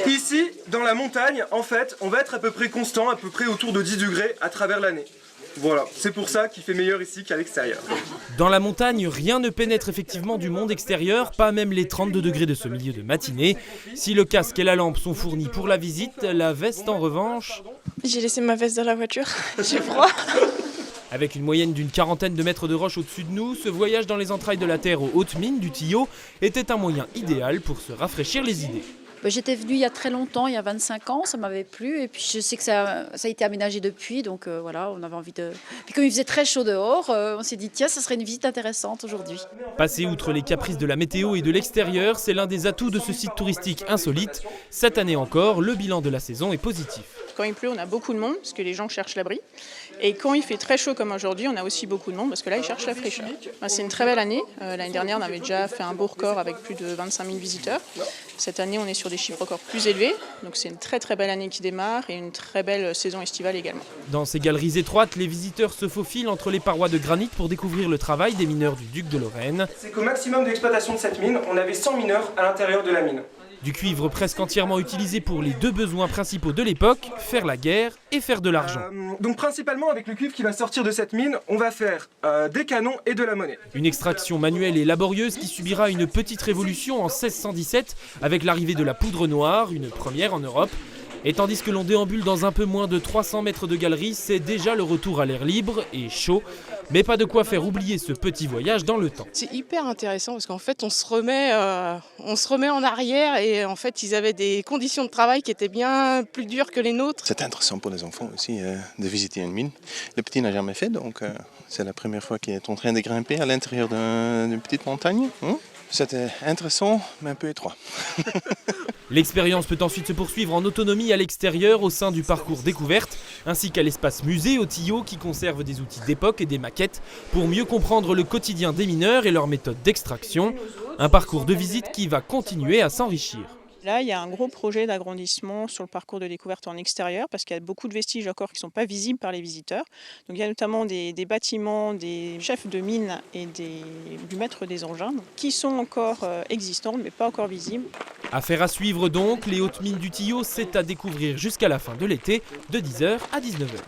Ici, dans la montagne, en fait, on va être à peu près constant, à peu près autour de 10 degrés à travers l'année. Voilà, c'est pour ça qu'il fait meilleur ici qu'à l'extérieur. Dans la montagne, rien ne pénètre effectivement du monde extérieur, pas même les 32 degrés de ce milieu de matinée. Si le casque et la lampe sont fournis pour la visite, la veste en revanche... J'ai laissé ma veste dans la voiture, j'ai froid. Avec une moyenne d'une 40aine de mètres de roche au-dessus de nous, ce voyage dans les entrailles de la terre aux hautes mines du Tillot était un moyen idéal pour se rafraîchir les idées. J'étais venue il y a très longtemps, il y a 25 ans, ça m'avait plu et puis je sais que ça a été aménagé depuis, donc voilà, on avait envie de... Puis comme il faisait très chaud dehors, on s'est dit tiens, ça serait une visite intéressante aujourd'hui. Passer outre les caprices de la météo et de l'extérieur, c'est l'un des atouts de ce site touristique insolite. Cette année encore, le bilan de la saison est positif. Quand il pleut, on a beaucoup de monde parce que les gens cherchent l'abri. Et quand il fait très chaud comme aujourd'hui, on a aussi beaucoup de monde parce que là, ils cherchent la fraîcheur. C'est une très belle année. L'année dernière, on avait déjà fait un beau record avec plus de 25 000 visiteurs. Cette année, on est sur des chiffres encore plus élevés. Donc c'est une très très belle année qui démarre et une très belle saison estivale également. Dans ces galeries étroites, les visiteurs se faufilent entre les parois de granit pour découvrir le travail des mineurs du Duc de Lorraine. C'est qu'au maximum d'exploitation de cette mine, on avait 100 mineurs à l'intérieur de la mine. Du cuivre presque entièrement utilisé pour les deux besoins principaux de l'époque, faire la guerre et faire de l'argent. Donc principalement avec le cuivre qui va sortir de cette mine, on va faire des canons et de la monnaie. Une extraction manuelle et laborieuse qui subira une petite révolution en 1617 avec l'arrivée de la poudre noire, une première en Europe. Et tandis que l'on déambule dans un peu moins de 300 mètres de galerie, c'est déjà le retour à l'air libre et chaud. Mais pas de quoi faire oublier ce petit voyage dans le temps. C'est hyper intéressant parce qu'en fait on se remet en arrière et en fait ils avaient des conditions de travail qui étaient bien plus dures que les nôtres. C'est intéressant pour les enfants aussi de visiter une mine. Le petit n'a jamais fait, donc c'est la première fois qu'il est en train de grimper à l'intérieur d'une petite montagne. C'était intéressant mais un peu étroit. L'expérience peut ensuite se poursuivre en autonomie à l'extérieur au sein du parcours découverte, ainsi qu'à l'espace musée au Tillot qui conserve des outils d'époque et des maquettes pour mieux comprendre le quotidien des mineurs et leurs méthodes d'extraction. Un parcours de visite qui va continuer à s'enrichir. Là, il y a un gros projet d'agrandissement sur le parcours de découverte en extérieur parce qu'il y a beaucoup de vestiges encore qui ne sont pas visibles par les visiteurs. Donc il y a notamment des bâtiments, des chefs de mine et du maître des engins qui sont encore existants mais pas encore visibles. Affaire à suivre donc, les hautes mines du Tillot, c'est à découvrir jusqu'à la fin de l'été de 10h à 19h.